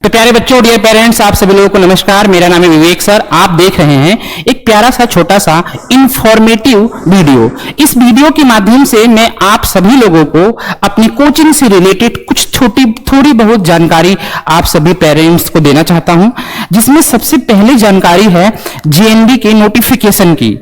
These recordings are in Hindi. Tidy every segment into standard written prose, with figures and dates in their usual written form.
तो प्यारे बच्चों, डियर पेरेंट्स, आप सभी लोगों को नमस्कार। मेरा नाम है विवेक सर। आप देख रहे हैं एक प्यारा सा छोटा सा इंफॉर्मेटिव वीडियो। इस वीडियो के माध्यम से मैं आप सभी लोगों को अपनी कोचिंग से रिलेटेड कुछ थोड़ी बहुत जानकारी आप सभी पेरेंट्स को देना चाहता हूं, जिसमें सबसे पहले जानकारी है जेएनबी के नोटिफिकेशन की।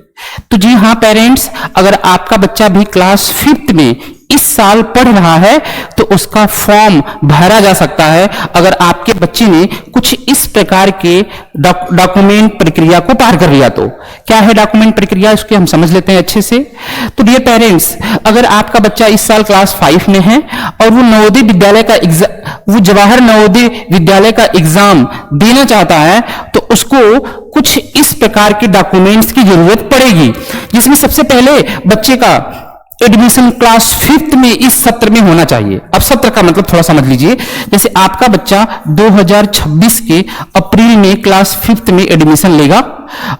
तो जी हाँ पेरेंट्स, अगर आपका बच्चा भी क्लास 5th में इस साल पढ़ रहा है तो उसका फॉर्म भरा जा सकता है, अगर आपके बच्चे ने कुछ इस प्रकार के डॉक्यूमेंट प्रक्रिया को पार कर लिया। तो क्या है डॉक्यूमेंट प्रक्रिया, इसको हम समझ लेते हैं अच्छे से। तो डियर पेरेंट्स, अगर आपका बच्चा इस साल क्लास 5 में है और वो नवोदय विद्यालय का वो जवाहर नवोदय विद्यालय का एग्जाम देना चाहता है, तो उसको कुछ इस प्रकार के डॉक्यूमेंट्स की जरूरत पड़ेगी, जिसमें सबसे पहले बच्चे का एडमिशन क्लास 5th में इस सत्र में होना चाहिए। अब सत्र का मतलब थोड़ा समझ लीजिए। जैसे आपका बच्चा 2026 के अप्रैल में क्लास 5th में एडमिशन लेगा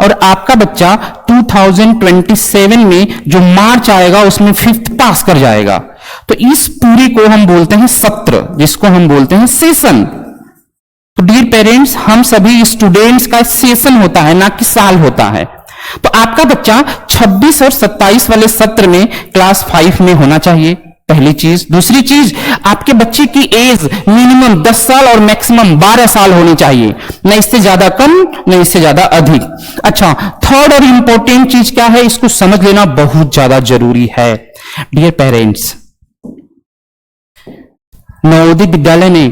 और आपका बच्चा 2027 में जो मार्च आएगा उसमें 5th पास कर जाएगा। तो इस पूरी को हम बोलते हैं सत्र, जिसको हम बोलते हैं सेशन। तो डियर पेरेंट्स, हम सभी स्टूडेंट्स का सेशन होता है, ना कि साल होता है। तो आपका बच्चा 26 और 27 वाले सत्र में क्लास 5 में होना चाहिए, पहली चीज। दूसरी चीज, आपके बच्चे की एज मिनिमम 10 साल और मैक्सिमम 12 साल होनी चाहिए, न इससे ज्यादा कम न इससे ज्यादा अधिक। अच्छा, थर्ड और इंपॉर्टेंट चीज क्या है, इसको समझ लेना बहुत ज्यादा जरूरी है। डियर पेरेंट्स, नवोदय विद्यालय ने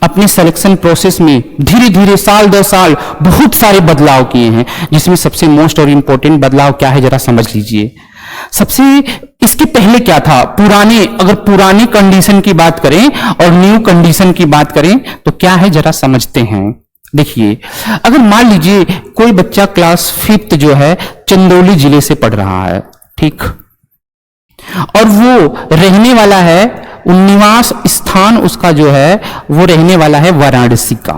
अपने सिलेक्शन प्रोसेस में धीरे धीरे साल दर साल बहुत सारे बदलाव किए हैं, जिसमें सबसे मोस्ट और इंपॉर्टेंट बदलाव क्या है जरा समझ लीजिए। सबसे इसके पहले क्या था, अगर पुरानी कंडीशन की बात करें और न्यू कंडीशन की बात करें तो क्या है जरा समझते हैं। देखिए, अगर मान लीजिए कोई बच्चा क्लास 5th जो है चंदौली जिले से पढ़ रहा है, ठीक, और वो रहने वाला है, निवास स्थान उसका जो है वो रहने वाला है वाराणसी का।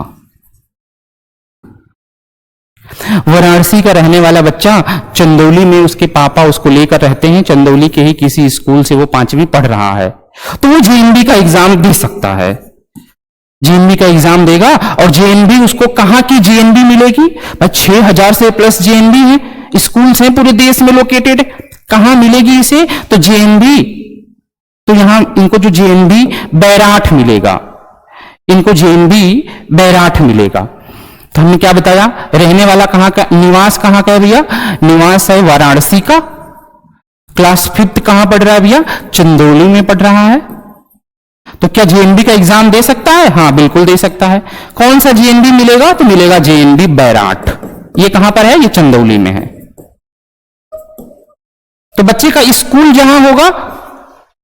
वाराणसी का रहने वाला बच्चा चंदौली में उसके पापा उसको लेकर रहते हैं, चंदौली के ही किसी स्कूल से वो 5वीं पढ़ रहा है, तो वो जेएनबी का एग्जाम दे सकता है। जेएनबी का एग्जाम देगा और जेएनबी उसको कहां की जेएनबी मिलेगी, 6000 से प्लस जेएनबी है, स्कूल हैं पूरे देश में लोकेटेड। कहां मिलेगी इसे, तो जेएनबी, तो यहां इनको जो जेएनबी बैराठ मिलेगा, इनको जेएनबी बैराठ मिलेगा। तो हमने क्या बताया, रहने वाला कहां का, निवास कहां का है भैया, निवास है वाराणसी का। क्लास 5th कहां पढ़ रहा है भैया, चंदौली में पढ़ रहा है। तो क्या जेएनबी का एग्जाम दे सकता है, हाँ बिल्कुल दे सकता है। कौन सा जेएनबी मिलेगा, तो मिलेगा जेएनबी बैराठ। ये कहां पर है, ये चंदौली में है। तो बच्चे का स्कूल जहां होगा,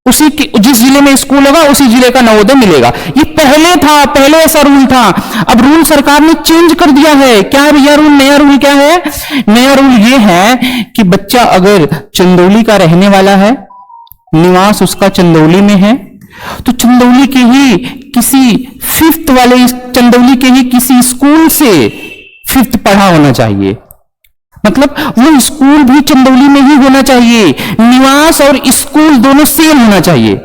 उसी जिस जिले में स्कूल होगा उसी जिले का नवोदय मिलेगा। ये पहले था, पहले ऐसा रूल था। अब रूल सरकार ने चेंज कर दिया है। क्या है भैया रूल, नया रूल क्या है, नया रूल ये है कि बच्चा अगर चंदौली का रहने वाला है, निवास उसका चंदौली में है, तो चंदौली के ही किसी 5th वाले, चंदौली के ही किसी स्कूल से 5th पढ़ा होना चाहिए। मतलब वो स्कूल भी चंदौली में ही होना चाहिए, निवास और स्कूल दोनों सेम होना चाहिए।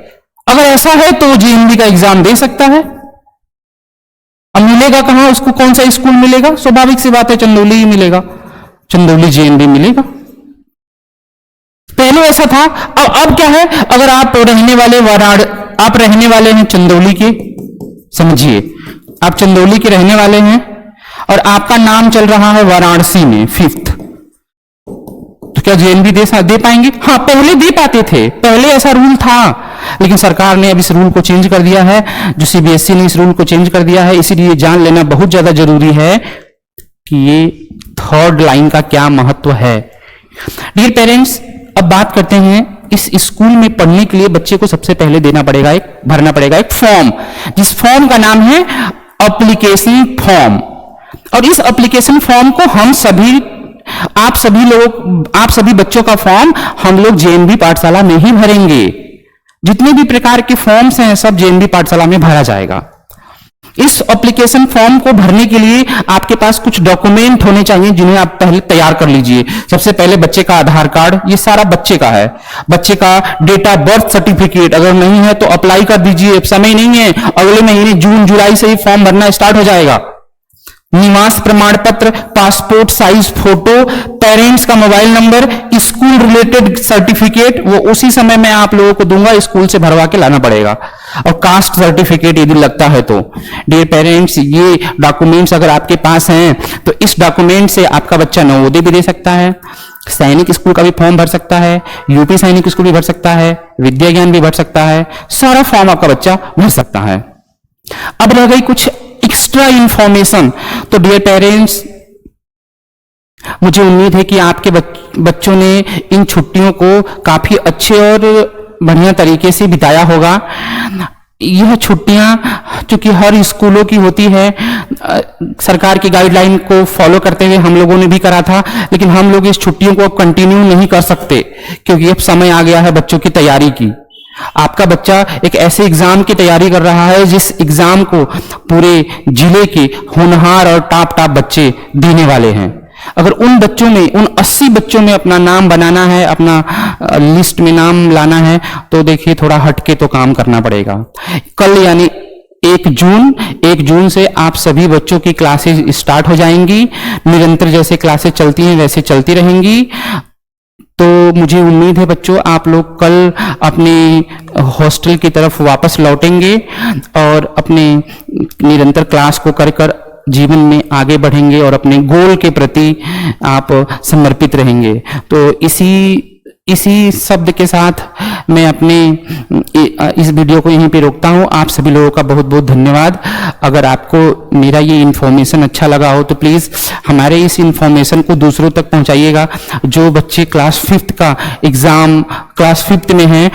अगर ऐसा है तो जेएनबी का एग्जाम दे सकता है। अब मिलेगा कहां उसको, कौन सा स्कूल मिलेगा, स्वाभाविक सी बात है चंदौली ही मिलेगा, चंदौली जेएनबी मिलेगा। पहले ऐसा था। अब क्या है, अगर आप रहने वाले हैं चंदौली के, समझिए आप चंदौली के रहने वाले हैं और आपका नाम चल रहा है वाराणसी में 5th, तो क्या जेएनबी दे पाएंगे, हाँ पहले दे पाते थे, पहले ऐसा रूल था, लेकिन सरकार ने अब इस रूल को चेंज कर दिया है, जो सीबीएसई ने इस रूल को चेंज कर दिया है। इसीलिए जान लेना बहुत ज्यादा जरूरी है कि ये थर्ड लाइन का क्या महत्व है। डियर पेरेंट्स, अब बात करते हैं इस स्कूल में पढ़ने के लिए बच्चे को सबसे पहले भरना पड़ेगा एक फॉर्म, जिस फॉर्म का नाम है एप्लीकेशन फॉर्म। और इस एप्लीकेशन फॉर्म को आप सभी बच्चों का फॉर्म हम लोग जेएनबी पाठशाला में ही भरेंगे। जितने भी प्रकार के फॉर्म्स हैं सब जेएनबी पाठशाला में भरा जाएगा। इस एप्लीकेशन फॉर्म को भरने के लिए आपके पास कुछ डॉक्यूमेंट होने चाहिए जिन्हें आप पहले तैयार कर लीजिए। सबसे पहले बच्चे का आधार कार्ड, ये सारा बच्चे का है। बच्चे का डेट ऑफ बर्थ सर्टिफिकेट अगर नहीं है तो अप्लाई कर दीजिए, समय नहीं है, अगले महीने जून जुलाई से ही फॉर्म भरना स्टार्ट हो जाएगा। निवास प्रमाण पत्र, पासपोर्ट साइज फोटो, पेरेंट्स का mobile number, school related certificate वो उसी समय मैं आप लोगों को दूंगा, स्कूल से भरवा के लाना पड़ेगा। और कास्ट सर्टिफिकेट यदि लगता है तो। डियर पेरेंट्स, ये डॉक्यूमेंट्स अगर आपके पास हैं तो इस डॉक्यूमेंट से आपका बच्चा नवोदय भी दे सकता है, सैनिक स्कूल का भी फॉर्म भर सकता है, यूपी सैनिक स्कूल भी भर सकता है, विद्या ज्ञान भी भर सकता है, सारा फॉर्म आपका बच्चा भर सकता है। अब रह गई कुछ एक्स्ट्रा इंफॉर्मेशन। तो डियर पेरेंट्स, मुझे उम्मीद है कि आपके बच्चों ने इन छुट्टियों को काफी अच्छे और बढ़िया तरीके से बिताया होगा। यह छुट्टियां चूंकि हर स्कूलों की होती है, सरकार की गाइडलाइन को फॉलो करते हुए हम लोगों ने भी करा था, लेकिन हम लोग इस छुट्टियों को कंटिन्यू नहीं कर सकते क्योंकि अब समय आ गया है बच्चों की तैयारी की। आपका बच्चा एक ऐसे एग्जाम की तैयारी कर रहा है जिस एग्जाम को पूरे जिले के होनहार और टॉप बच्चे देने वाले हैं। अगर उन बच्चों में, उन 80 बच्चों में अपना नाम बनाना है, अपना लिस्ट में नाम लाना है, तो देखिए थोड़ा हटके तो काम करना पड़ेगा। कल यानी 1 जून से आप सभी बच्चों की क्लासेस स्टार्ट हो जाएंगी। निरंतर जैसे क्लासेस चलती हैं वैसे चलती रहेंगी। तो मुझे उम्मीद है बच्चों आप लोग कल अपने हॉस्टल की तरफ वापस लौटेंगे और अपने निरंतर क्लास को कर जीवन में आगे बढ़ेंगे और अपने गोल के प्रति आप समर्पित रहेंगे। तो इसी शब्द के साथ मैं अपने इस वीडियो को यहीं पे रोकता हूं। आप सभी लोगों का बहुत बहुत धन्यवाद। अगर आपको मेरा ये इन्फॉर्मेशन अच्छा लगा हो तो प्लीज हमारे इस इन्फॉर्मेशन को दूसरों तक पहुंचाइएगा। जो बच्चे क्लास 5th का एग्जाम क्लास 5th में हैं